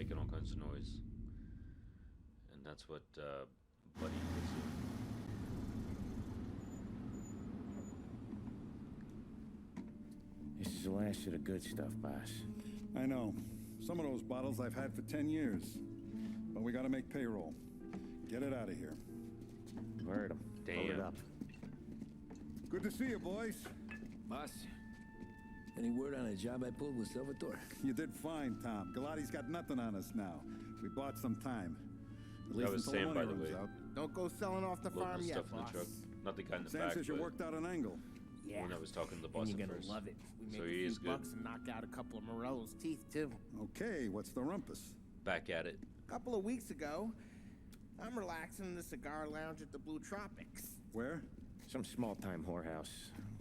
making all kinds of noise, and that's what Buddy was doing. This is the last of the good stuff, boss. I know. Some of those bottles I've had for 10 years. But we gotta make payroll. Get it out of here. Heard him. Pull it Damn. up. Good to see you, boys. Boss, any word on a job I pulled with Salvatore? You did fine, Tom. Galati's got nothing on us now. We bought some time. At That was until Sam, by money the runs way. out. Don't go selling off the Loading farm the yet, stuff in the boss. truck. Not the guy in the Sam back, says you but worked out an angle. Yeah. when I was talking to the And boss you're at gonna first. love it. We make So a he few is good. bucks and knock out a couple of Morello's teeth too. Okay, what's the rumpus? Back at it. A couple of weeks ago, I'm relaxing in the cigar lounge at the Blue Tropics. Where? Some small-time whorehouse.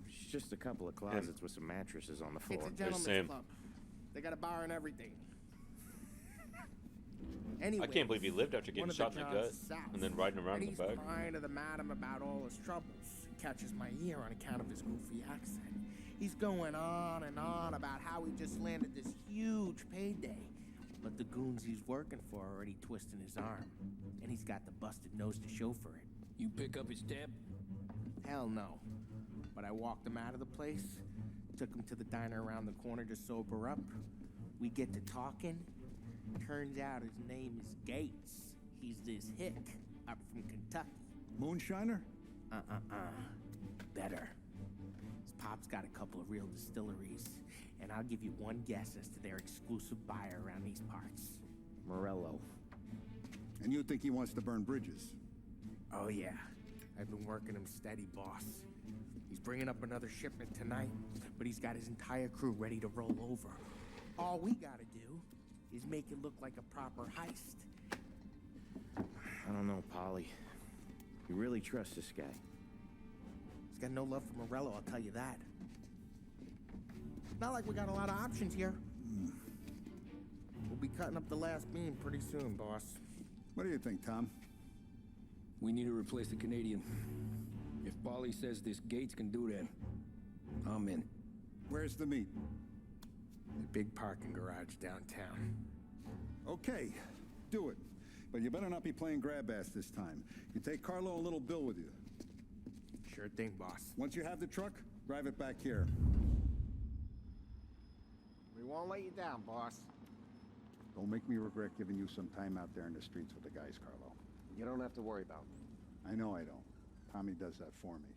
It's just a couple of closets with some mattresses on the floor. It's a gentleman's Sam. club. They got a bar and everything. Anyway, I can't believe he lived after getting one of shot in the gut John's south, and then riding around and in the he's back. crying to the madam about all his troubles. Catches my ear on account of his goofy accent. He's going on and on about how he just landed this huge payday. But the goons he's working for are already twisting his arm. And he's got the busted nose to show for it. You pick up his tab? Hell no. But I walked him out of the place, took him to the diner around the corner to sober up. We get to talking. Turns out his name is Gates. He's this hick up from Kentucky. Moonshiner? Better. His pop's got a couple of real distilleries, and I'll give you one guess as to their exclusive buyer around these parts. Morello. And you think he wants to burn bridges? Oh yeah, I've been working him steady, boss. He's bringing up another shipment tonight, but he's got his entire crew ready to roll over. All we gotta do is make it look like a proper heist. I don't know, Polly. You really trust this guy? He's got no love for Morello, I'll tell you that. Not like we got a lot of options here. We'll be cutting up the last beam pretty soon, boss. What do you think, Tom? We need to replace the Canadian. If Polly says this Gates can do that, I'm in. Where's the meet? The big parking garage downtown. Okay, do it. But you better not be playing grab ass this time. You take Carlo and little Bill with you. Sure thing, boss. Once you have the truck, drive it back here. We won't let you down, boss. Don't make me regret giving you some time out there in the streets with the guys, Carlo. You don't have to worry about me. I know I don't. Tommy does that for me.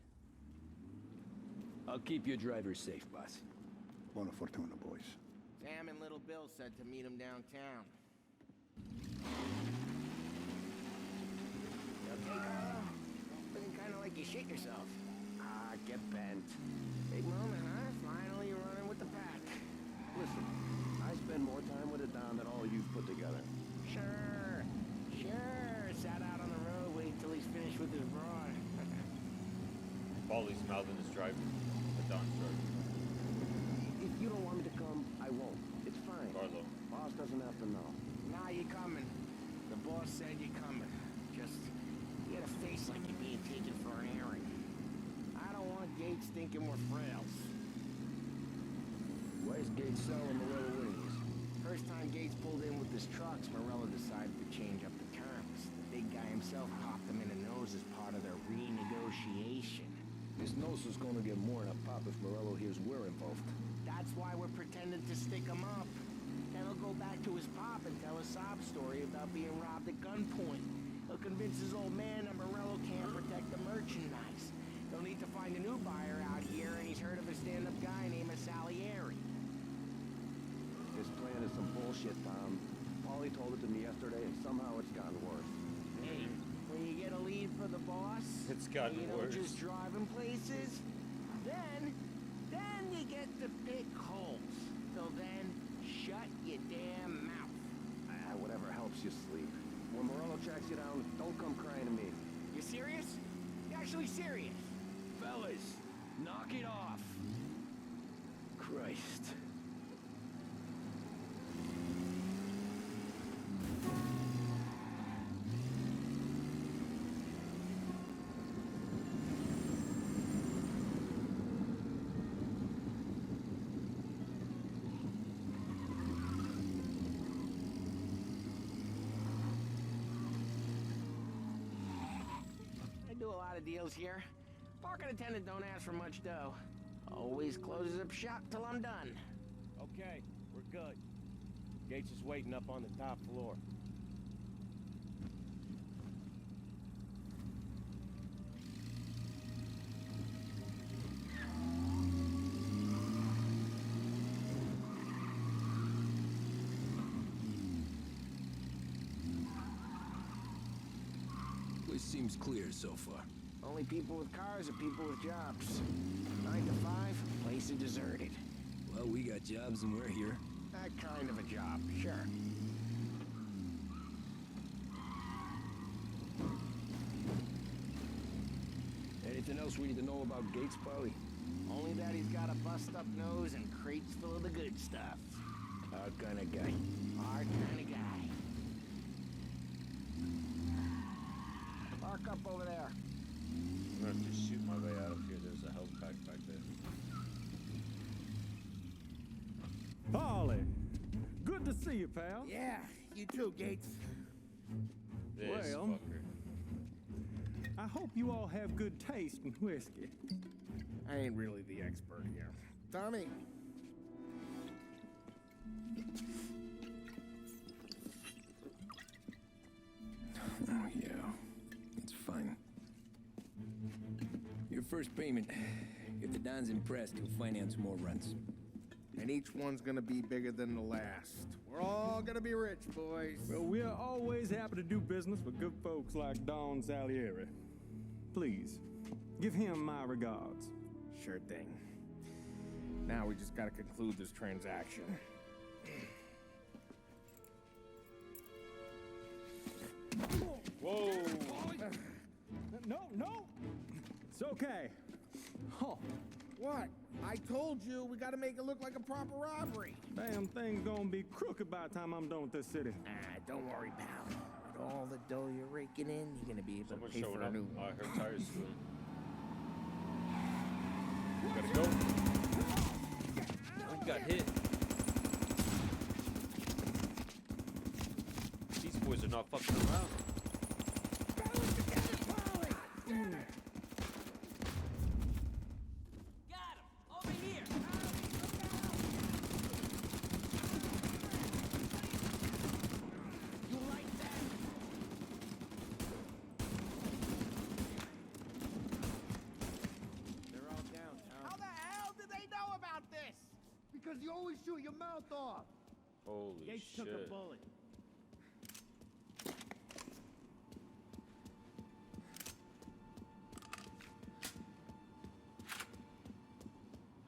I'll keep your driver safe, boss. Buona fortuna, boys. Sam and little Bill said to meet him downtown. You okay, Carlo? Feeling kind of like you shit yourself. Ah, get bent. Big moment, huh? Finally running with the pack. Listen, I spend more time with a Don than all you've put together. Sure. Sat out on the road, wait till he's finished with his broad. Paulie's mouthing his driver. The Don's driver. If you don't want me to come, I won't. It's fine. Carlo. Boss doesn't have to know. Nah, you coming. The boss said you coming. Just, you got a face like you're being taken for an errand. I don't want Gates thinking we're frails. Why is Gates selling Morello wings? First time Gates pulled in with his trucks, Morello decided to change up the terms. The big guy himself popped him in the nose as part of their renegotiation. This nose is gonna get more than a pop if Morello hears we're involved. That's why we're pretending to stick him up. Then he'll go back to his pop and tell a sob story about being robbed at gunpoint. He'll convince his old man that Morello can't protect the merchandise. They'll need to find a new buyer out here, and he's heard of a stand-up guy named Salieri. This plan is some bullshit, Tom. Paulie told it to me yesterday, and somehow it's gotten worse. Hey, when you get a lead for the boss, It's gotten you know, worse. just driving places, then you get to pick holes. Till then, shut your damn mouth. Whatever helps you sleep. When Morello tracks you down, don't come crying to me. You serious? You actually serious? Fellas, knock it off. Christ. of deals here. Parking attendant don't ask for much dough. Always closes up shop till I'm done. Okay, we're good. Gates is waiting up on the top floor. Place seems clear so far. Only people with cars are people with jobs. 9 to 5, place is deserted. Well, we got jobs and we're here. That kind of a job, sure. Anything else we need to know about Gates, Polly? Only that he's got a bust-up nose and crates full of the good stuff. Our kind of guy. Our kind of guy. Park up over there. I'm gonna have to shoot my way out of here. There's a health pack back there. Polly, good to see you, pal. Yeah, you too, Gates. This Well, fucker. I hope you all have good taste in whiskey. I ain't really the expert here. Tommy. Oh, yeah. It's fine. Your first payment. If the Don's impressed, he'll finance more runs. And each one's gonna be bigger than the last. We're all gonna be rich, boys. Well, we are always happy to do business with good folks like Don Salieri. Please, give him my regards. Sure thing. Now we just gotta conclude this transaction. Whoa! No! It's okay. Oh, What? I told you we gotta make it look like a proper robbery. damn thing's gonna be crooked by the time I'm done with this city. Don't worry, pal. With all the dough you're raking in, you're gonna be able Someone's to pay showing for a up. new Oh, I one. heard tires squealing. Gotta go. Oh, he got hit. These boys are not fucking around. They're all downtown. How the hell did they know about this? Because you always shoot your mouth off. Holy Gates shit. took a bullet.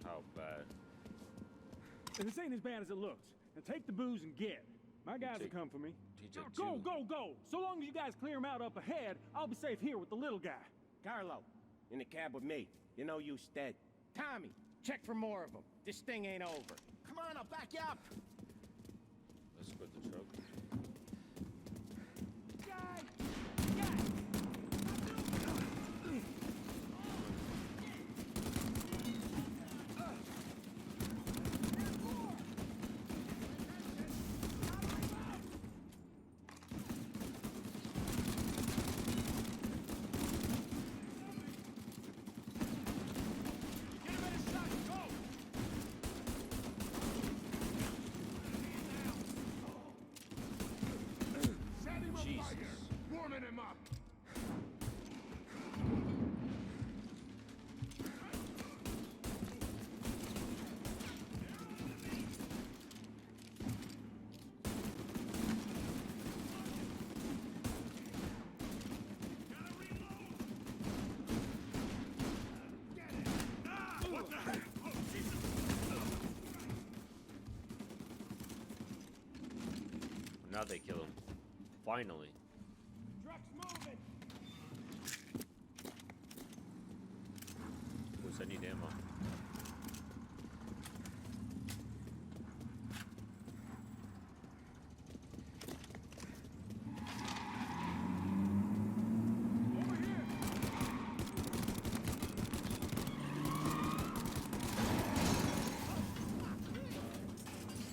How bad? This ain't as bad as it looks. Now take the booze and get. My guys will take- come for me. TJ Go, too. go! So long as you guys clear him out up ahead, I'll be safe here with the little guy. Carlo, in the cab with me. You know you stead. Tommy, check for more of them. This thing ain't over. Come on, I'll back you up. Let's go to the truck. Jesus. Warming him up. Now they kill him. Finally. Truck's moving. Boys, I need ammo.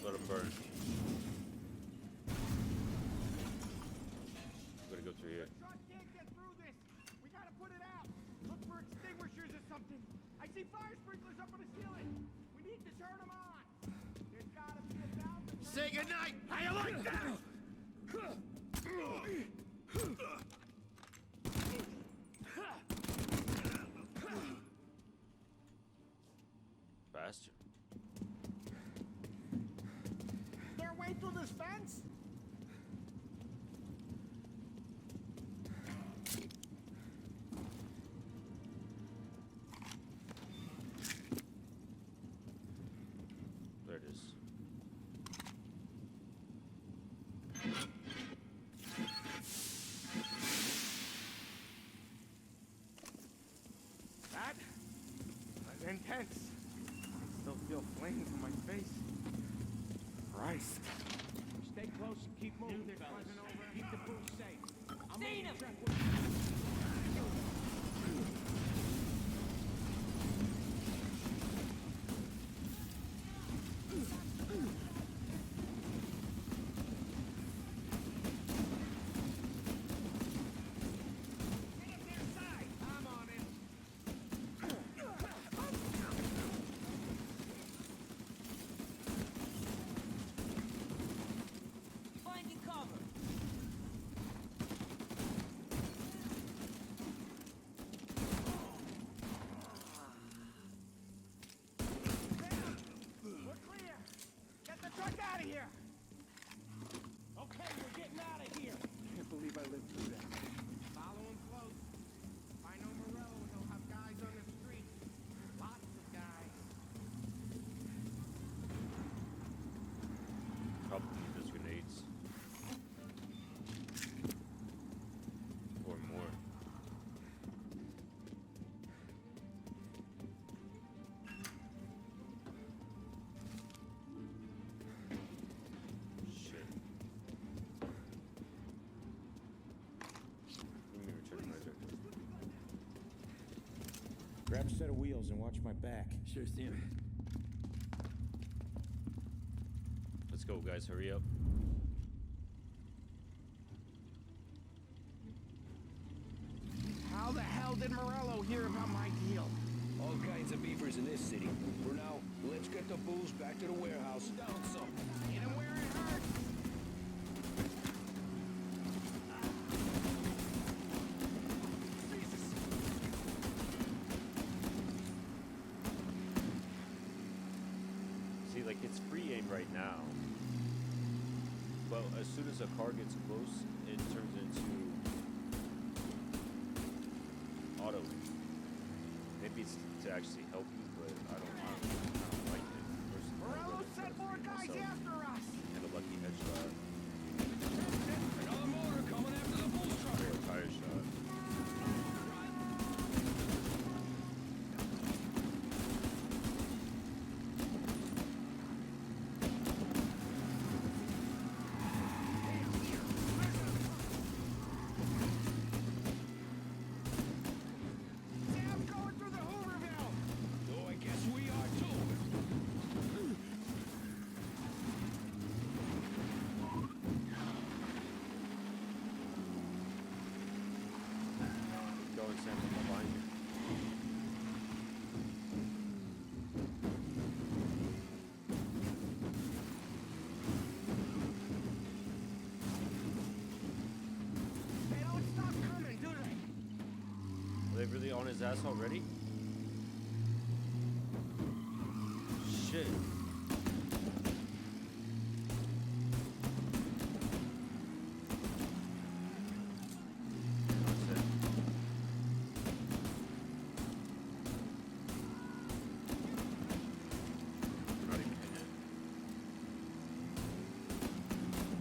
Let him burn. Gotta go through here. Truck can't get through this. We gotta put it out. see fire sprinklers up on the ceiling. We need to turn them on. There's gotta be a valve. Say goodnight! How you like that? Bastard. Is there a way through this fence? There it is. That was intense. I still feel flames on my face. Christ. Stay close and keep moving, fellas. Keep the booth safe. I'm Seen him! I'm on it. Finding cover. We're clear. Get the truck out of here. Okay, we're getting out of here. Can't believe I lived through that. Follow him close. If I know Morello, he'll have guys on the street. Lots of guys. Probably need those grenades. Or more. Shit. Let me return my objective. Grab a set of wheels and watch my back. Sure thing. Let's go, guys. Hurry up. How the hell did Morello hear about my deal? All kinds of beavers in this city. For now, let's get the booze back to the warehouse. Down some. Hit him where it hurts. See, like, it's free aim right now. But as soon as a car gets close, it turns into auto aim. Maybe it's to actually help you, but I don't like it. Personally, I'd Morello rather try sent to more free guys myself after us. and a lucky headshot Another motor coming after the booze truck. or a tire shot. Sam going through the Hooverville. Oh, I guess we are too. Going, Sam, I'm behind you. They don't stop coming, do they? Are they really on his ass already? Shit. That's it. Not even in it.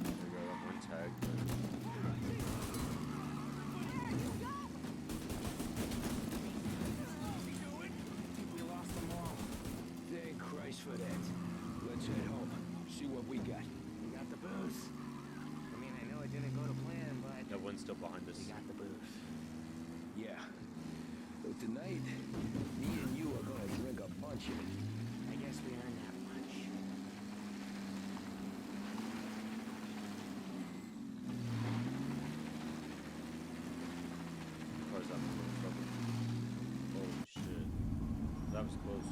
There we go, that one tag. We lost them all. Thank Christ for that. Let's head home. See what we got. We got the booze. I mean, I know it didn't go to plan, but That one's still behind us. we got the booze. Yeah. So tonight, me and you are gonna drink a bunch of it. I guess we earned that much. Car's out in trouble. Holy shit. That was close.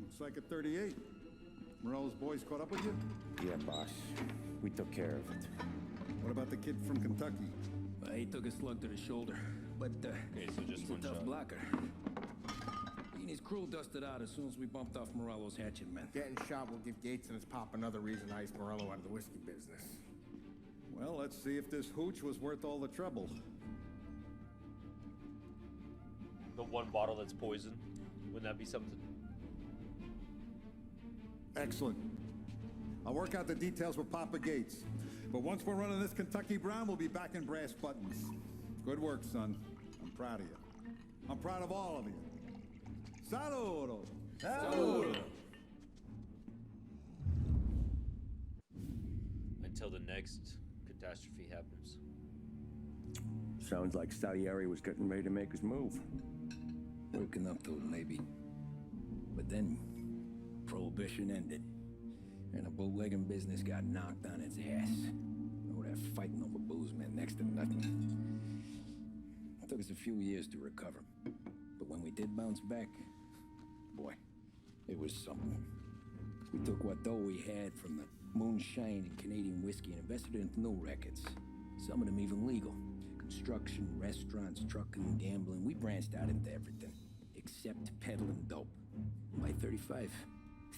Looks like a 38. Morello's boys caught up with you? Yeah, boss. We took care of it. What about the kid from Kentucky? He took a slug to the shoulder, but Okay, so just he's a one tough shot. blocker. He and his crew dusted out as soon as we bumped off Morello's hatchet men. Getting shot will give Gates and his pop another reason to ice Morello out of the whiskey business. Well, let's see if this hooch was worth all the trouble. The one bottle that's poisoned. Wouldn't that be something? Excellent. I'll work out the details with Papa Gates. But once we're running this Kentucky Brown, we'll be back in brass buttons. Good work, son. I'm proud of you. I'm proud of all of you. Saludo! Saludo! Until the next catastrophe happens. Sounds like Salieri was getting ready to make his move. Working up to it, maybe. But then, Prohibition ended. And the bootlegging business got knocked on its ass. Oh, that fighting over booze meant next to nothing. It took us a few years to recover. But when we did bounce back, boy, it was something. We took what dough we had from the moonshine and Canadian whiskey and invested it into new rackets. Some of them even legal. Construction, restaurants, trucking, gambling. We branched out into everything, except peddling dope. By 35,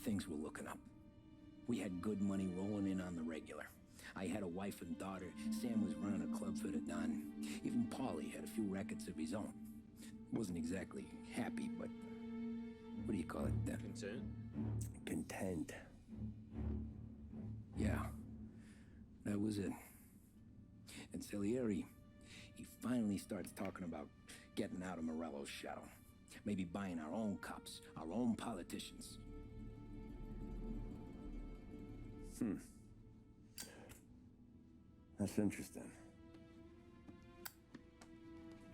things were looking up. We had good money rolling in on the regular. I had a wife and daughter. Sam was running a club for the Don. Even Paulie had a few rackets of his own. Wasn't exactly happy, but what do you call it? Content? Content. Yeah, that was it. And Salieri, he finally starts talking about getting out of Morello's shadow. Maybe buying our own cops, our own politicians. That's interesting.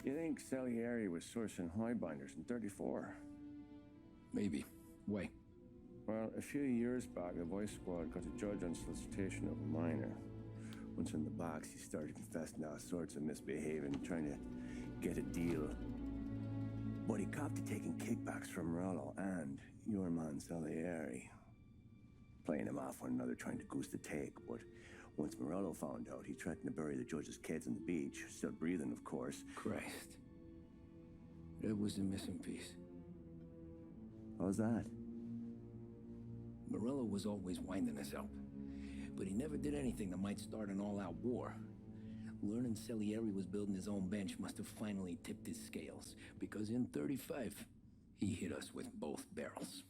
You think Salieri was sourcing highbinders in 34? Maybe. Why? Well, a few years back, a voice squad got a judge on solicitation of a minor. Once in the box, he started confessing all sorts of misbehaving, trying to get a deal. But he copped to taking kickbacks from Morello and your man Salieri. Playing them off one another, trying to goose the take, but once Morello found out, he threatened to bury the judge's kids on the beach. Still breathing, of course. Christ. That was the missing piece. How's that? Morello was always winding us up, but he never did anything that might start an all-out war. Learning Salieri was building his own bench must have finally tipped his scales, because in 35, he hit us with both barrels.